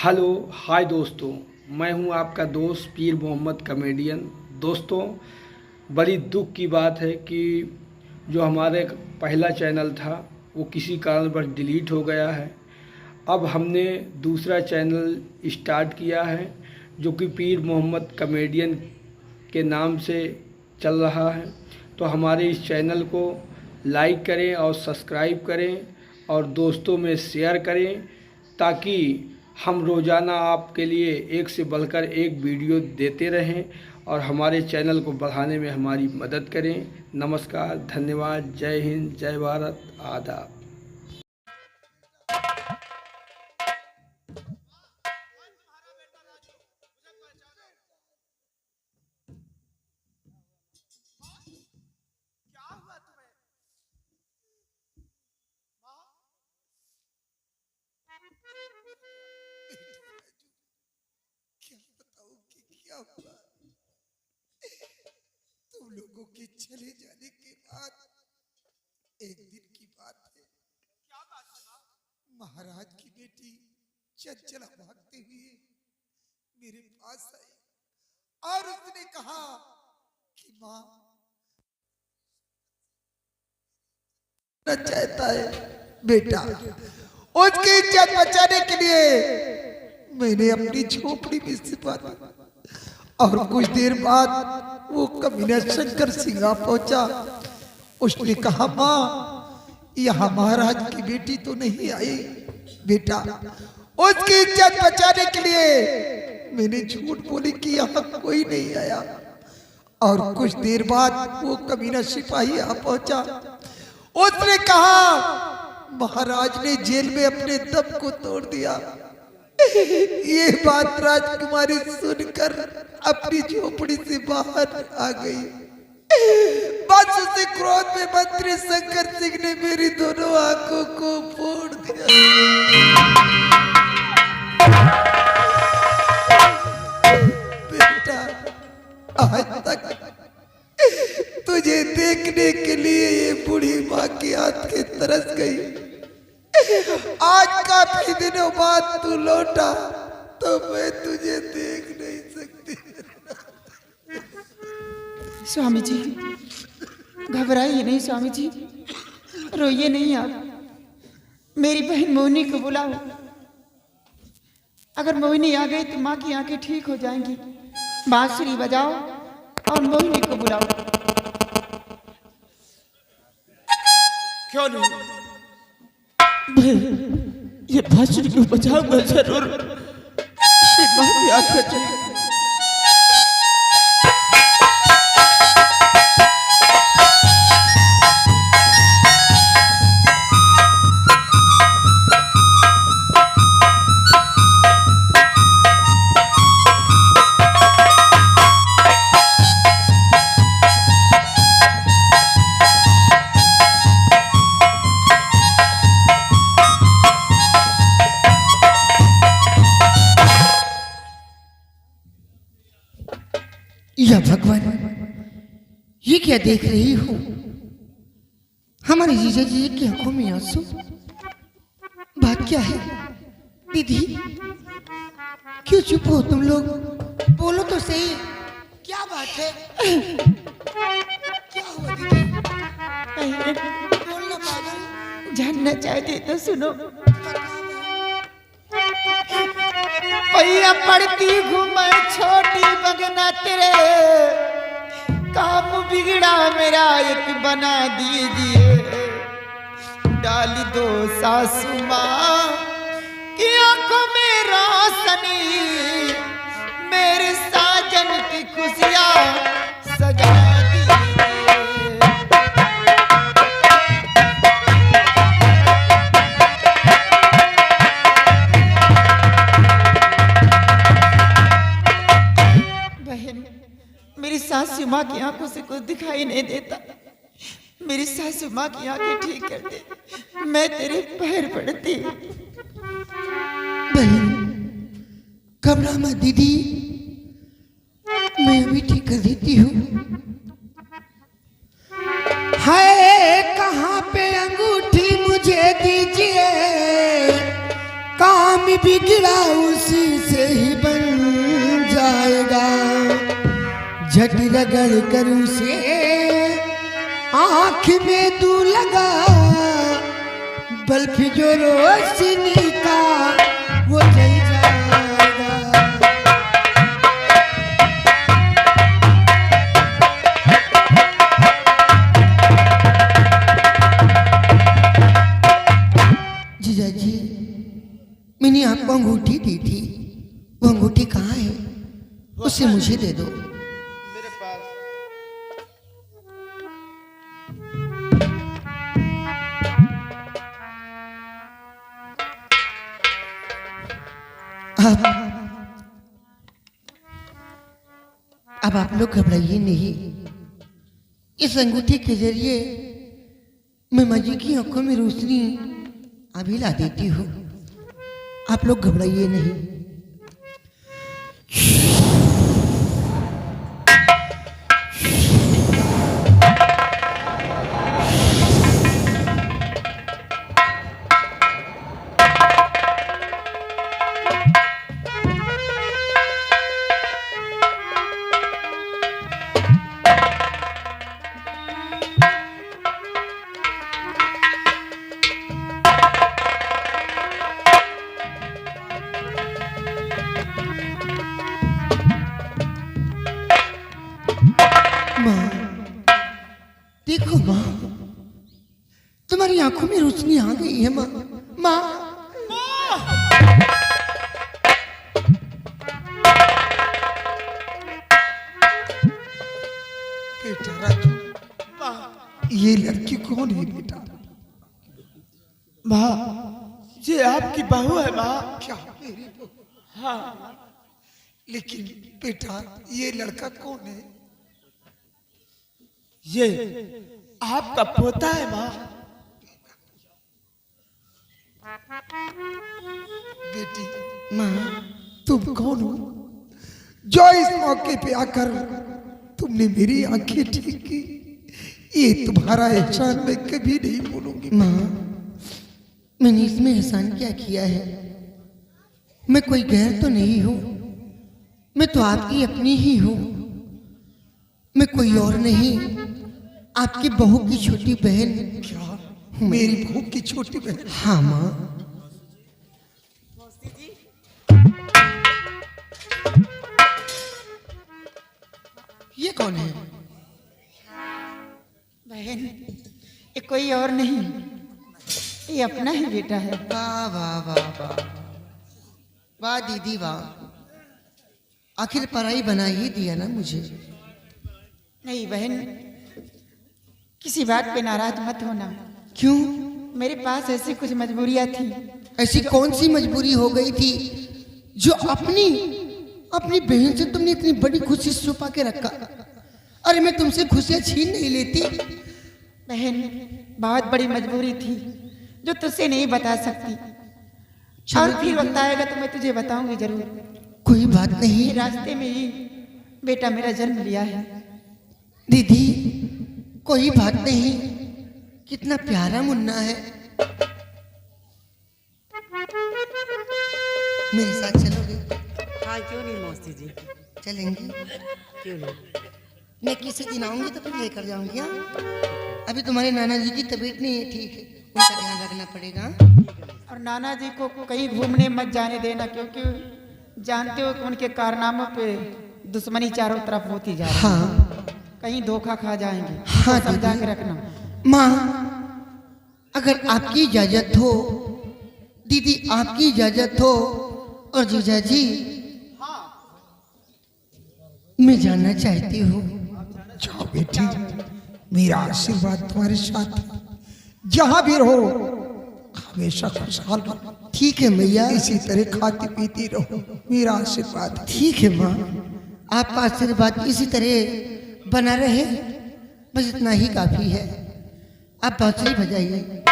Hello hi दोस्तों, मैं हूं आपका दोस्त पीर मोहम्मद कॉमेडियन। दोस्तों, बड़ी दुख की बात है कि जो हमारे पहला चैनल था वो किसी कारणवश डिलीट हो गया है। अब हमने दूसरा चैनल स्टार्ट किया है जो कि पीर मोहम्मद कॉमेडियन के नाम से चल रहा है। तो हमारे इस चैनल को लाइक करें और सब्सक्राइब करें और दोस्तों में शेयर करें ताकि हम रोज़ाना आपके लिए एक से बढ़कर एक वीडियो देते रहें और हमारे चैनल को बढ़ाने में हमारी मदद करें। नमस्कार, धन्यवाद, जय हिंद, जय भारत, आदाब। क्या बताऊं कि क्या हुआ। तुम लोगों के चले जाने के बाद एक दिन की बात है। क्या बात है? महाराज की बेटी चंचला भागते हुए मेरे पास आई और उसने कहा कि माँ चाहता है बेटा, उसकी इज्जत बचाने के लिए मैंने अपनी झोपड़ी में छिपा दी और कुछ देर बाद वो कमीना शंकर सिंह पहुंचा। उसने कहा माँ, यहाँ महाराज की बेटी तो नहीं आई बेटा, उसकी इज्जत बचाने के लिए मैंने झूठ बोली कि यहाँ कोई नहीं आया। और कुछ देर बाद वो कमीना सिपाही यहाँ पहुंचा। उसने कहा महाराज ने जेल में अपने दम को तोड़ दिया। ये बात राजकुमारी सुनकर अपनी झोपड़ी से बाहर आ गई। बस उसी क्रोध में मंत्री शंकर सिंह ने मेरी दोनों आंखों को फोड़ दिया। बेटा, आज तक तुझे देखने के लिए ये बूढ़ी माँ की हाथ के तरस गई। आज काफी दिनों बाद तू लौटा तो मैं तुझे देख नहीं सकती। स्वामी जी, घबराइए नहीं स्वामी जी, रोइए नहीं आप। मेरी बहन मोहिनी को बुलाओ। अगर मोहिनी आ गई तो माँ की आंखें ठीक हो जाएंगी। बांसुरी बजाओ और मोहिनी को बुलाओ। क्यों नहीं? ये बांसुरी को बजाऊंगा जरूर। माँ की आंखें चली। या भगवान, ये क्या देख रही हो? हमारे जीजा जी की आंखों में आंसू। बात क्या है? दीदी, क्यों चुप हो तुम लोग? बोलो तो सही, क्या बात है? क्या हुआ दीदी? बोलना पागल। जानना चाहते तो सुनो। पैया पड़ती घूमर छोटी बगना तेरे, काम बिगड़ा मेरा एक बना दीजिए। डाल दो सासू माँ की आंखों में रोशनी, मेरे साजन की खुशियाँ सजा दीजिए। मेरी सासू माँ की आंखों से कुछ दिखाई नहीं देता। मेरी सासू माँ की आंखें ठीक कर दे, मैं तेरे पैर पड़ती। बहन, घबरा मत दीदी, मैं अभी ठीक कर देती हूँ। हाय, कहाँ पे अंगूठी मुझे दीजिए, काम बिगड़ा उसी से ही बन जाएगा। झट रगड़ कर उसे आँख में तू लगा, बल्ब जो रोशनी का वो जल जाएगा। जीजा जी, मैंने आपको अंगूठी दी थी, वो अंगूठी कहाँ है? उसे मुझे दे दो। मेरे पास अब आप लोग घबराइए नहीं। इस अंगूठी के जरिए मैं माँ जी की आंखों में रोशनी अभी ला देती हूँ। आप लोग घबराइए नहीं। देखो माँ, तुम्हारी आंखों में रोशनी आ गई है माँ। माँ बेटा राजू, ये लड़की कौन है बेटा? माँ, ये आपकी बहू है माँ। क्या मेरी बहू? हाँ, लेकिन बेटा ये लड़का कौन है? ये आपका पोता है माँ। बेटी माँ, तुम कौन हो जो इस मौके पे आकर तुमने मेरी आंखें ठीक की? ये तुम्हारा एहसान मैं कभी नहीं भूलूंगी। माँ, मैंने इसमें एहसान क्या किया है? मैं कोई गैर तो नहीं हूँ, मैं तो आपकी अपनी ही हूँ। मैं कोई और नहीं, आपकी बहू की छोटी बहन। क्या मेरी बहू की छोटी बहन? हाँ माँ। ये कौन है? बहन, ये कोई और नहीं, ये अपना ही बेटा है। वाह वाह वाह वाह वाह दीदी वाह, आखिर पराई बना ही दिया ना मुझे। नहीं बहन, किसी बात पे नाराज मत होना। क्यों? मेरे पास ऐसी कुछ मजबूरियां थी। ऐसी कौन सी मजबूरी हो गई थी जो अपनी बहन से तुमने इतनी बड़ी खुशी छुपा के रखा? अरे मैं तुमसे खुशियां छीन नहीं लेती। बहन, बहुत बड़ी मजबूरी थी जो तुझसे नहीं बता सकती, और फिर वक्त आएगा तो मैं तुझे बताऊंगी जरूर। कोई बात नहीं रास्ते में ही बेटा मेरा जन्म लिया है। दीदी, कोई बात नहीं। कितना प्यारा मुन्ना है। मेरे साथ चलोगे? हाँ क्यों नहीं मौसी जी, चलेंगे। क्यों नहीं। मैं किसी दिन आऊंगी तो फिर लेकर जाऊंगी। हाँ? अभी तुम्हारे नाना जी की तबीयत नहीं है ठीक है, उनका ध्यान रखना पड़ेगा। और नाना जी को कहीं घूमने मत जाने देना, क्योंकि जानते हो कि उनके कारनामों पे दुश्मनी चारों तरफ होती जा रही है। हाँ कहीं धोखा खा जाएंगे। हाँ तो समझा दीदी। के रखना। माँ, अगर आपकी इजाजत हो, दीदी आपकी इजाजत हो, और जीजा जी मैं जानना चाहती हूँ। जाओ बेटी, मेरा आशीर्वाद तुम्हारे साथ है। जहां भी रहो हमेशा खुशहाल रहो। ठीक है मैया, इसी तरह खाती पीती रहो, मेरा आशीर्वाद है। ठीक है माँ, आपका आशीर्वाद इसी तरह बना रहे, बस इतना ही काफी है। आप बांसुरी बजाइए।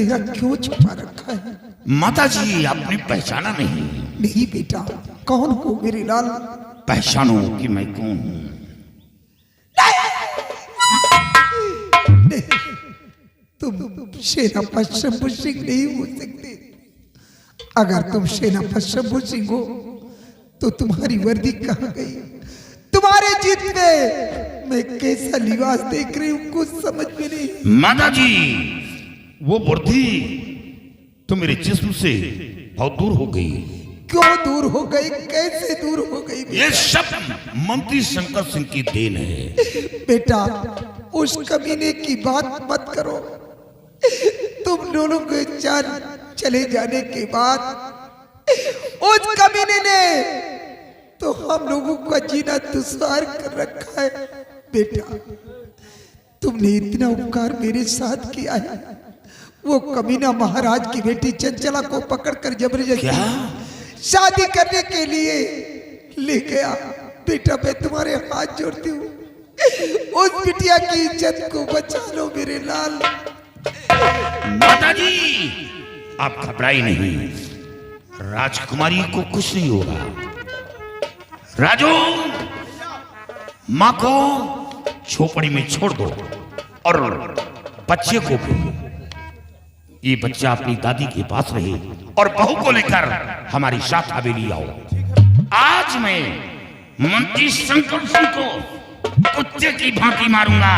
चेहरा क्यों छुपा रखा है? माता जी आपने पहचाना नहीं? नहीं बेटा, कौन हो मेरे लाल? पहचानो कि मैं कौन हूँ। तुम सेनापति शंभू सिंह नहीं हो सकते। अगर तुम सेनापति शंभू सिंह हो तो तुम्हारी वर्दी कहाँ गई? तुम्हारे जीत में मैं कैसा लिबास देख रही हूँ कुछ समझ में नहीं। माता जी वो वर्दी तो मेरे जिस्म से बहुत दूर हो गई। क्यों दूर हो गई? कैसे दूर हो गई? ये सब मंत्री शंकर सिंह की देन है। बेटा उस कमीने की बात मत करो। तुम दोनों के जान चले जाने के बाद उस कमीने ने तो हम लोगों का जीना दुश्वार कर रखा है। बेटा तुमने इतना उपकार मेरे साथ किया है। वो कमीना महाराज की बेटी चंचला को पकड़कर जबरदस्ती शादी करने के लिए ले गया। बेटा मैं तुम्हारे हाथ जोड़ती हूँ, उस बिटिया की इज्जत को बचा लो मेरे लाल। माता जी आप घबराई नहीं, राजकुमारी को कुछ नहीं होगा। राजू माँ को झोपड़ी में छोड़ दो और बच्चे को भी। ये बच्चा अपनी दादी के पास रहे और बहू को लेकर हमारी साथ हवेली आओ। आज मैं मंत्री शंकर सिंह को कुत्ते की भांति मारूंगा।